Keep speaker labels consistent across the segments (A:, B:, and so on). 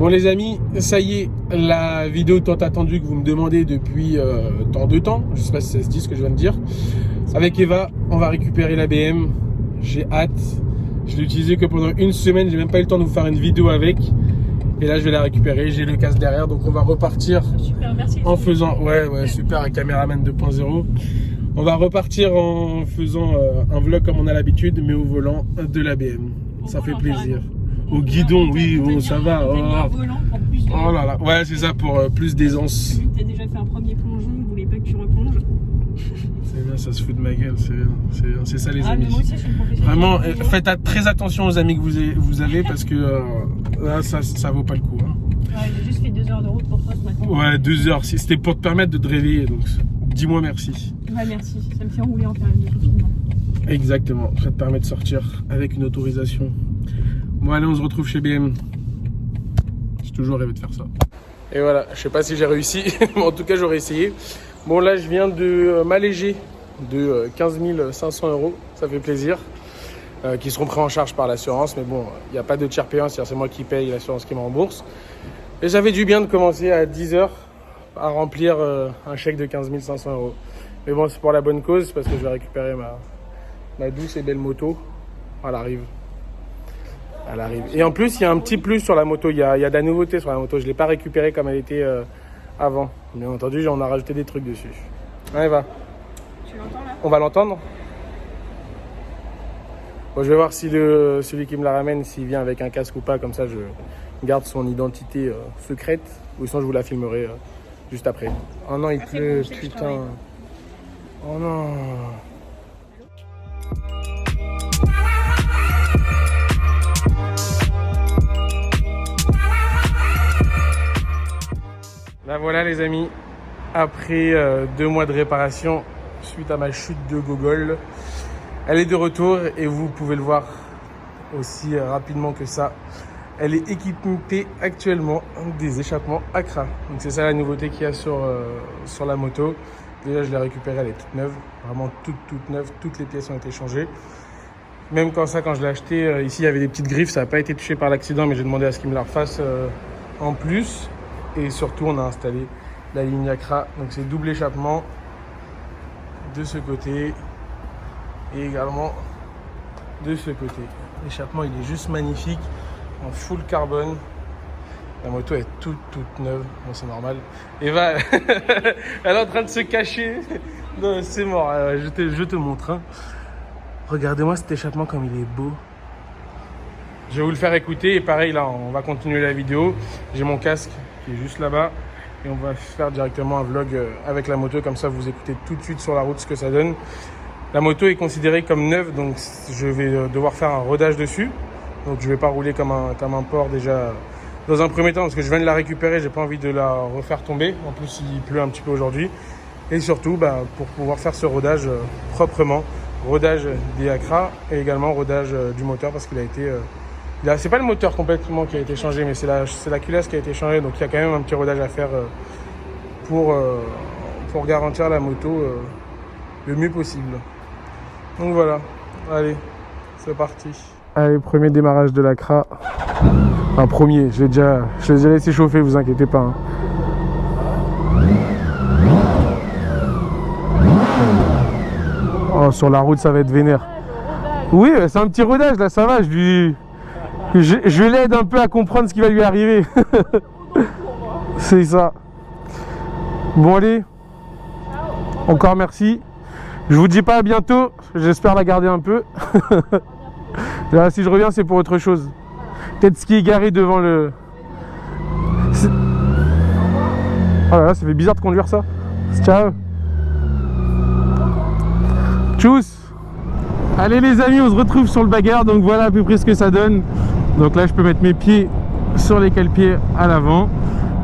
A: Bon les amis, ça y est, la vidéo tant attendue que vous me demandez depuis tant de temps, je sais pas si ça se dit ce que je viens de dire. Avec Eva, on va récupérer la BM, j'ai hâte. Je l'ai utilisée que pendant une semaine, j'ai même pas eu le temps de vous faire une vidéo avec. Et là je vais la récupérer, j'ai le casque derrière, donc on va repartir.
B: Super, merci.
A: En faisant, ouais super, un caméraman 2.0. On va repartir en faisant un vlog comme on a l'habitude, mais au volant de la BM. Ça fait plaisir. Au guidon, oui, bon, ça va. Oh là là, ouais, c'est ça pour plus d'aisance.
B: Vu que t'as déjà fait un premier plongeon, vous voulez pas que tu replonges.
A: C'est bien, ça se fout de ma gueule, c'est ça les amis.
B: Mais moi aussi, je suis une professionnelle.
A: Vraiment, faites très attention aux amis que vous avez parce que là, ça vaut pas le coup. Hein.
B: Ouais, j'ai juste fait 2 heures de route pour toi ce matin.
A: Ouais, 2 heures, c'était pour te permettre de te réveiller, donc dis-moi merci.
B: Ouais, merci, ça me fait rouler en période de confinement.
A: Exactement, ça te permet de sortir avec une autorisation. Bon allez, on se retrouve chez BM. J'ai toujours rêvé de faire ça. Et voilà, je sais pas si j'ai réussi, mais en tout cas j'aurais essayé. Bon là je viens de m'alléger de 15 500 €, ça fait plaisir. Qui seront pris en charge par l'assurance, mais bon, il n'y a pas de tiers payant, c'est-à-dire c'est moi qui paye, l'assurance qui me rembourse. Et ça fait du bien de commencer à 10 h à remplir un chèque de 15 500 €. Mais bon, c'est pour la bonne cause, parce que je vais récupérer ma douce et belle moto. Elle arrive. Elle arrive. Et en plus, il y a un petit plus sur la moto. Il y a de la nouveauté sur la moto. Je ne l'ai pas récupérée comme elle était avant. Bien entendu, on a rajouté des trucs dessus. Allez, va.
B: Tu l'entends là?
A: On va l'entendre. Bon, je vais voir si celui qui me la ramène, s'il vient avec un casque ou pas. Comme ça, je garde son identité secrète. Ou sinon, je vous la filmerai juste après. Oh non, il pleut,
B: bon,
A: putain. Oh non. Là voilà les amis, après 2 mois de réparation suite à ma chute de gogol, elle est de retour et vous pouvez le voir aussi rapidement que ça. Elle est équipée actuellement des échappements Accra. Donc c'est ça la nouveauté qu'il y a sur la moto. Déjà je l'ai récupérée, elle est toute neuve, vraiment toute neuve, toutes les pièces ont été changées. Même quand je l'ai acheté, ici il y avait des petites griffes, ça n'a pas été touché par l'accident, mais j'ai demandé à ce qu'il me la refasse en plus. Et surtout, on a installé la ligne Accra. Donc, c'est double échappement de ce côté et également de ce côté. L'échappement, il est juste magnifique, en full carbone. La moto est toute neuve. Bon, c'est normal. Eva, elle est en train de se cacher. Non, c'est mort. Je te montre. Hein. Regardez-moi cet échappement comme il est beau. Je vais vous le faire écouter et pareil, là, on va continuer la vidéo. J'ai mon casque qui est juste là-bas et on va faire directement un vlog avec la moto, comme ça vous écoutez tout de suite sur la route ce que ça donne. La moto est considérée comme neuve, donc je vais devoir faire un rodage dessus, donc je vais pas rouler comme un porc déjà dans un premier temps parce que je viens de la récupérer, j'ai pas envie de la refaire tomber, en plus il pleut un petit peu aujourd'hui, et surtout pour pouvoir faire ce rodage proprement, rodage des Accra et également rodage du moteur parce qu'il a été c'est pas le moteur complètement qui a été changé, mais c'est la culasse qui a été changée. Donc il y a quand même un petit rodage à faire pour garantir la moto le mieux possible. Donc voilà, allez, c'est parti. Allez, premier démarrage de l'Accra. Enfin, premier, je l'ai déjà laissé chauffer, vous inquiétez pas. Hein. Oh, sur la route, ça va être vénère. Oui, c'est un petit rodage là, ça va, je l'aide un peu à comprendre ce qui va lui arriver. C'est ça. Bon allez. Encore merci. Je vous dis pas à bientôt. J'espère la garder un peu. Là, si je reviens, c'est pour autre chose. Peut-être ce qui est garé devant le... Oh là là, ça fait bizarre de conduire ça. Ciao. Tchuss. Allez les amis, on se retrouve sur le bagarre. Donc voilà à peu près ce que ça donne. Donc là je peux mettre mes pieds sur les cale-pieds à l'avant.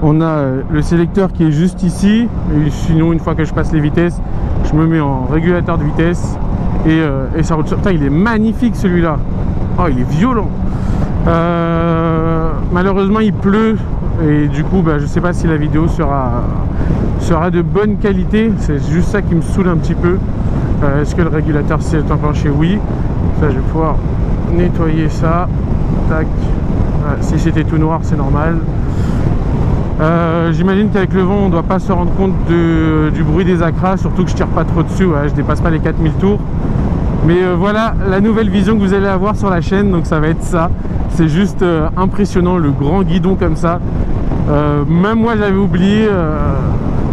A: On a le sélecteur qui est juste ici. Et sinon une fois que je passe les vitesses, je me mets en régulateur de vitesse. Et ça roule. Putain, il est magnifique celui-là. Oh, il est violent. Malheureusement il pleut. Et du coup je sais pas si la vidéo sera de bonne qualité. C'est juste ça qui me saoule un petit peu. Est-ce que le régulateur s'est enclenché? Oui. Ça, je vais pouvoir nettoyer ça. Tac. Si c'était tout noir, c'est normal. J'imagine qu'avec le vent on ne doit pas se rendre compte du bruit des acras, surtout que je tire pas trop dessus, ouais, je dépasse pas les 4000 tours. Mais voilà la nouvelle vision que vous allez avoir sur la chaîne, donc ça va être ça. C'est juste impressionnant, le grand guidon comme ça. Même moi j'avais oublié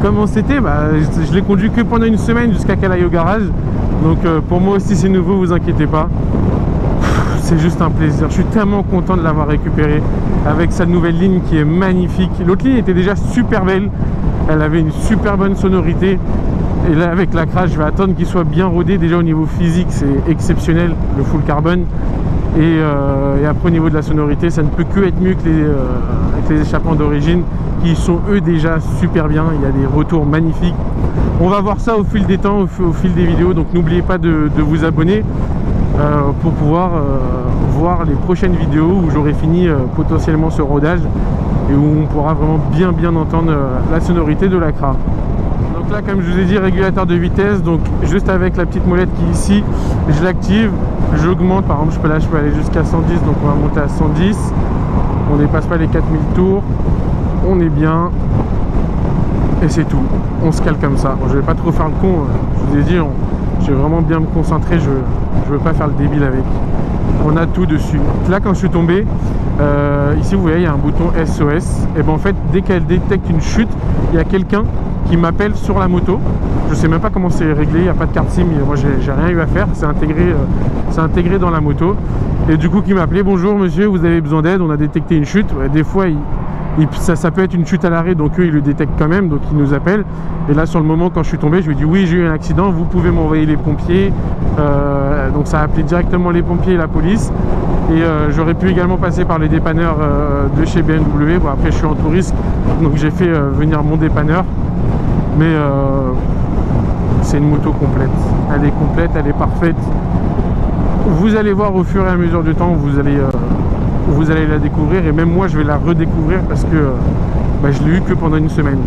A: comment c'était. Je l'ai conduit que pendant une semaine jusqu'à qu'elle aille au garage. Donc pour moi aussi c'est nouveau, vous inquiétez pas. C'est juste un plaisir, je suis tellement content de l'avoir récupéré avec sa nouvelle ligne qui est magnifique. L'autre ligne était déjà super belle, elle avait une super bonne sonorité. Et là avec l'Acra, je vais attendre qu'il soit bien rodé. Déjà au niveau physique c'est exceptionnel, le full carbone. Et après au niveau de la sonorité, ça ne peut que être mieux que avec les échappements d'origine qui sont eux déjà super bien. Il y a des retours magnifiques. On va voir ça au fil des temps, au fil des vidéos. Donc n'oubliez pas de vous abonner pour pouvoir voir les prochaines vidéos où j'aurai fini potentiellement ce rodage et où on pourra vraiment bien entendre la sonorité de l'Acra. Donc là, comme je vous ai dit, régulateur de vitesse, donc juste avec la petite molette qui est ici, je l'active, j'augmente, par exemple je peux aller jusqu'à 110, donc on va monter à 110, on dépasse pas les 4000 tours, on est bien, et c'est tout, on se cale comme ça. Bon, je vais pas trop faire le con, je vous ai dit, je vais vraiment bien me concentrer, je veux pas faire le débile avec. On a tout dessus. Là quand je suis tombé, ici vous voyez il y a un bouton SOS, et ben en fait dès qu'elle détecte une chute, il y a quelqu'un qui m'appelle sur la moto. Je sais même pas comment c'est réglé, il n'y a pas de carte SIM, moi j'ai rien eu à faire, c'est intégré dans la moto. Et du coup qui m'appelait: bonjour monsieur, vous avez besoin d'aide, on a détecté une chute. Ouais, des fois ça peut être une chute à l'arrêt, donc eux ils le détectent quand même, donc ils nous appellent. Et là sur le moment quand je suis tombé, je lui ai dit oui j'ai eu un accident, vous pouvez m'envoyer les pompiers. Donc ça a appelé directement les pompiers et la police. Et j'aurais pu également passer par les dépanneurs de chez BMW. Bon après je suis en tout risque, donc j'ai fait venir mon dépanneur. Mais c'est une moto complète, elle est complète, elle est parfaite. Vous allez voir au fur et à mesure du temps, vous allez la découvrir, et même moi je vais la redécouvrir parce que je l'ai eu que pendant une semaine.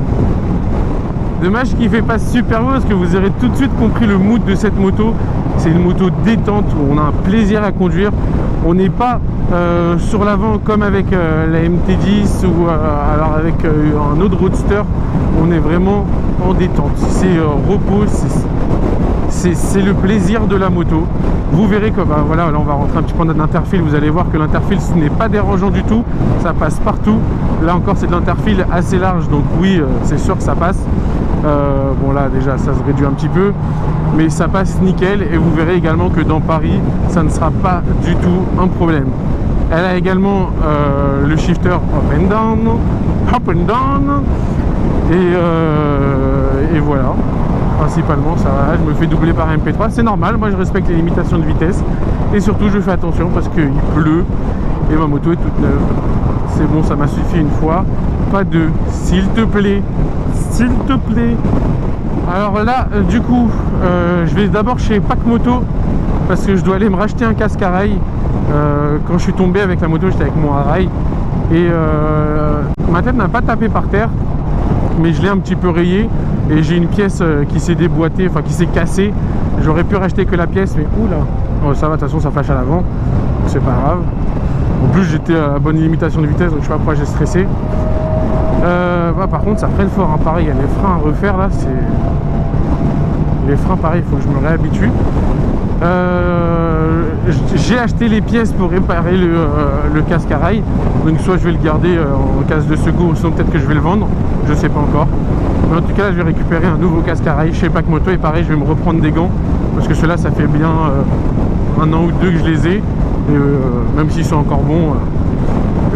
A: Dommage qu'il ne fait pas super beau parce que vous aurez tout de suite compris le mood de cette moto. C'est une moto détente où on a un plaisir à conduire. On n'est pas sur l'avant comme avec la MT10 ou alors avec un autre roadster. On est vraiment en détente. C'est repos, c'est le plaisir de la moto. Vous verrez que voilà, là on va rentrer un petit peu dans l'interfile. Vous allez voir que l'interfile ce n'est pas dérangeant du tout, ça passe partout. Là encore c'est de l'interfile assez large, donc oui c'est sûr que ça passe. Bon là déjà ça se réduit un petit peu, mais ça passe nickel. Et vous verrez également que dans Paris ça ne sera pas du tout un problème. Elle a également le shifter up and down, et voilà. Principalement ça va, je me fais doubler par MP3, c'est normal, moi je respecte les limitations de vitesse. Et surtout je fais attention parce qu'il pleut et ma moto est toute neuve. C'est bon, ça m'a suffi une fois, pas deux, s'il te plaît, s'il te plaît. Alors là du coup je vais d'abord chez Pack Moto parce que je dois aller me racheter un casque à rail. Quand je suis tombé avec la moto, j'étais avec mon rail et ma tête n'a pas tapé par terre, mais je l'ai un petit peu rayé et j'ai une pièce qui s'est déboîtée, enfin qui s'est cassée. J'aurais pu racheter que la pièce, mais oula, oh, ça va, de toute façon ça flash à l'avant, c'est pas grave. En plus j'étais à bonne limitation de vitesse, donc je sais pas pourquoi j'ai stressé. Par contre ça freine fort, hein. Pareil, il y a les freins à refaire là, c'est les freins pareil, il faut que je me réhabitue. J'ai acheté les pièces pour réparer le casque à rail, donc soit je vais le garder en cas de secours, sinon peut-être que je vais le vendre, je sais pas encore. Mais en tout cas là, je vais récupérer un nouveau casque à rail chez Pack Moto, et pareil je vais me reprendre des gants parce que ceux-là ça fait bien 1 an ou 2 que je les ai, et même s'ils sont encore bons,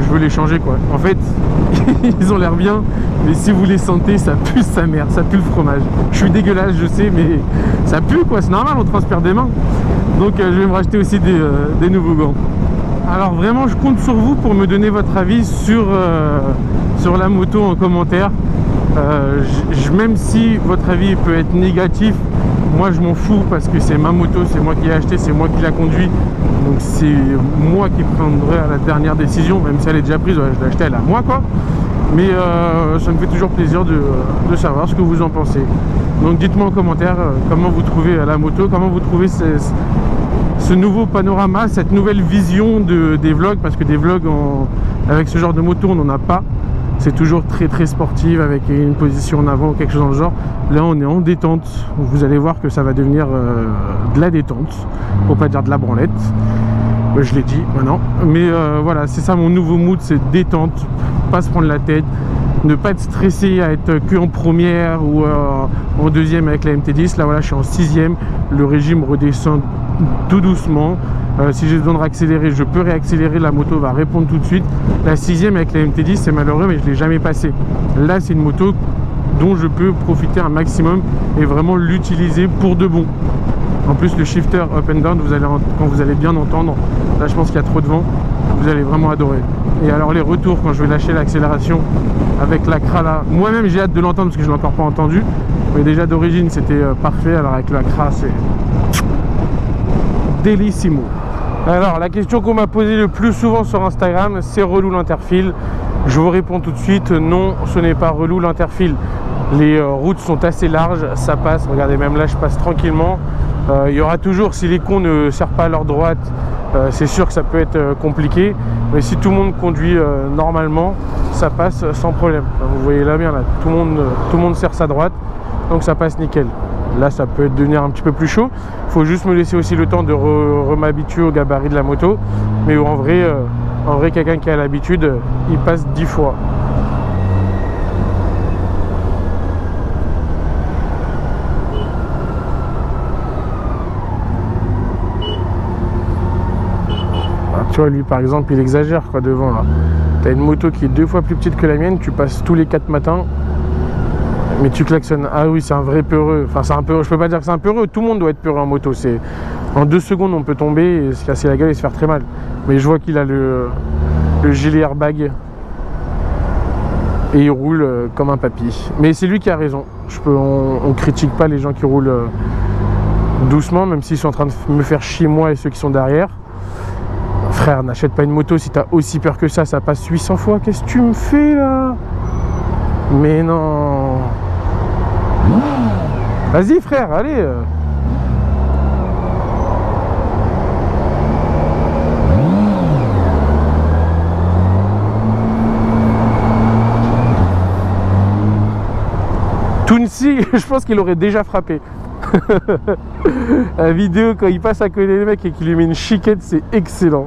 A: je veux les changer quoi. En fait ils ont l'air bien, mais si vous les sentez, ça pue sa mère, ça pue le fromage. Je suis dégueulasse, je sais, mais ça pue quoi, c'est normal, on transpire des mains. Donc je vais me racheter aussi des nouveaux gants. Alors vraiment je compte sur vous pour me donner votre avis sur la moto en commentaire. Même si votre avis peut être négatif, moi je m'en fous parce que c'est ma moto, c'est moi qui l'ai acheté, c'est moi qui la conduit, donc c'est moi qui prendrai la dernière décision, même si elle est déjà prise, je l'ai acheté, elle est à moi quoi. Mais ça me fait toujours plaisir de savoir ce que vous en pensez. Donc dites-moi en commentaire comment vous trouvez la moto, comment vous trouvez ce nouveau panorama, cette nouvelle vision des vlogs, parce que des vlogs avec ce genre de moto on n'en a pas. c'est toujours très sportive avec une position en avant ou quelque chose dans le genre. Là on est en détente, vous allez voir que ça va devenir de la détente, pour pas dire de la branlette. Je l'ai dit maintenant, mais voilà, c'est ça mon nouveau mood, c'est détente, pas se prendre la tête, ne pas être stressé à être que en première ou en deuxième avec la MT10. Là voilà, je suis en 6ème, le régime redescend tout doucement. Si j'ai besoin de réaccélérer, je peux réaccélérer, la moto va répondre tout de suite. La 6ème avec la MT10, c'est malheureux, mais je l'ai jamais passé. Là c'est une moto dont je peux profiter un maximum et vraiment l'utiliser pour de bon. En plus le shifter up and down, quand vous allez bien entendre, là je pense qu'il y a trop de vent, vous allez vraiment adorer. Et alors les retours quand je vais lâcher l'accélération avec l'Acra là, moi-même j'ai hâte de l'entendre parce que je ne l'ai encore pas entendu, mais déjà d'origine c'était parfait, alors avec l'Acra c'est délissimo. Alors la question qu'on m'a posée le plus souvent sur Instagram, c'est relou l'interfile. Je vous réponds tout de suite, non, ce n'est pas relou l'interfile. Les routes sont assez larges, ça passe, regardez même là je passe tranquillement. Il y aura toujours, si les cons ne serrent pas à leur droite, c'est sûr que ça peut être compliqué, mais si tout le monde conduit normalement, ça passe sans problème. Vous voyez là bien, là, tout le monde serre sa droite, donc ça passe nickel. Là ça peut devenir un petit peu plus chaud, il faut juste me laisser aussi le temps de m'habituer au gabarit de la moto, mais en vrai quelqu'un qui a l'habitude, il passe 10 fois. Tu vois, lui par exemple il exagère quoi devant là. T'as une moto qui est 2 fois plus petite que la mienne, tu passes tous les 4 matins, mais tu klaxonnes. Ah oui, c'est un vrai peureux. Enfin c'est un peureux, je peux pas dire que c'est un peureux, tout le monde doit être peureux en moto. C'est en 2 secondes on peut tomber et se casser la gueule et se faire très mal. Mais je vois qu'il a le gilet airbag et il roule comme un papy. Mais c'est lui qui a raison. On critique pas les gens qui roulent doucement, même s'ils sont en train de me faire chier moi et ceux qui sont derrière. Frère, n'achète pas une moto si t'as aussi peur que ça passe 800 fois. Qu'est-ce que tu me fais là? Mais non. Vas-y frère, allez. Tounsi, je pense qu'il aurait déjà frappé. La vidéo quand il passe à côté des mecs et qu'il lui met une chiquette, c'est excellent.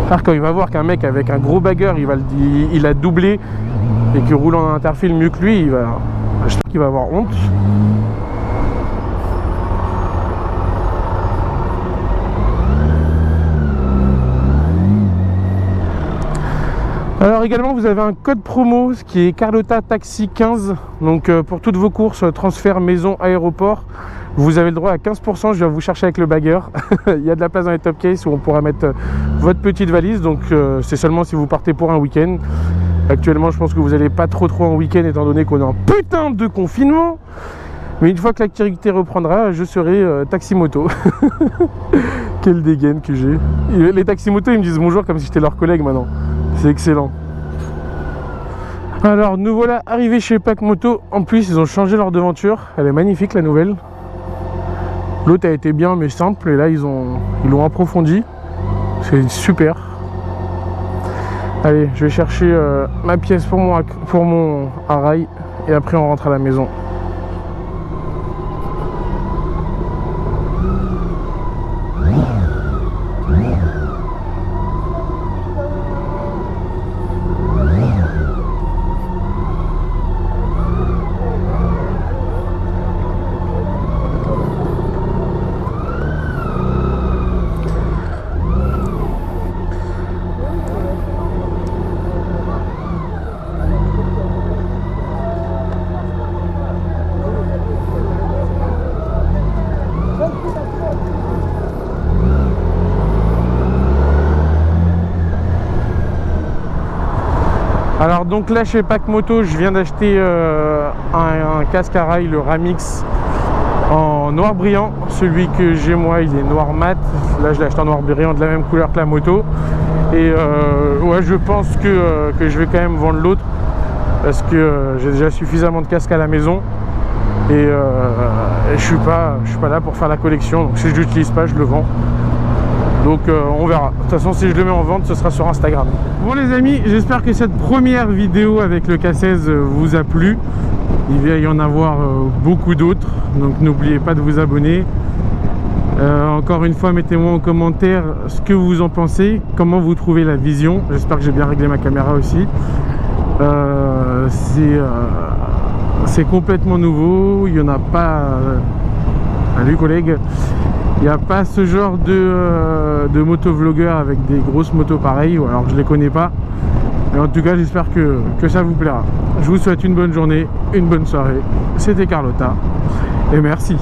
A: Alors quand il va voir qu'un mec avec un gros bagger il a doublé et qu'il roule en interfile mieux que lui, je pense qu'il va avoir honte. Alors également vous avez un code promo qui est Carlotta Taxi 15, donc pour toutes vos courses transfert maison aéroport vous avez le droit à 15%. Je viens vous chercher avec le bagger. Il y a de la place dans les top case où on pourra mettre votre petite valise, donc c'est seulement si vous partez pour un week-end. Actuellement je pense que vous n'allez pas trop en week-end étant donné qu'on est en putain de confinement, mais une fois que l'activité reprendra je serai taxi moto. Quelle dégaine que j'ai. Les taxi moto ils me disent bonjour comme si j'étais leur collègue maintenant. C'est excellent. Alors nous voilà arrivés chez Pack Moto. En plus ils ont changé leur devanture. Elle est magnifique la nouvelle. L'autre a été bien mais simple. Et là ils l'ont approfondi. C'est super. Allez, je vais chercher ma pièce pour mon Arai. Et après on rentre à la maison. Alors donc là chez Pack Moto je viens d'acheter un casque à rail, le Ramix en noir brillant. Celui que j'ai moi il est noir mat. Là je l'ai acheté en noir brillant de la même couleur que la moto. Et ouais je pense que je vais quand même vendre l'autre parce que j'ai déjà suffisamment de casques à la maison. Et je suis pas là pour faire la collection. Donc si je l'utilise pas, je le vends. Donc on verra. De toute façon, si je le mets en vente, ce sera sur Instagram. Bon les amis, j'espère que cette première vidéo avec le K16 vous a plu. Il va y en avoir beaucoup d'autres. Donc n'oubliez pas de vous abonner. Encore une fois, mettez-moi en commentaire ce que vous en pensez. Comment vous trouvez la vision. J'espère que j'ai bien réglé ma caméra aussi. C'est complètement nouveau. Il n'y en a pas... Salut collègues. Il n'y a pas ce genre de motovlogueur avec des grosses motos pareilles, ou alors je les connais pas. Mais en tout cas, j'espère que ça vous plaira. Je vous souhaite une bonne journée, une bonne soirée. C'était Carlotta et merci.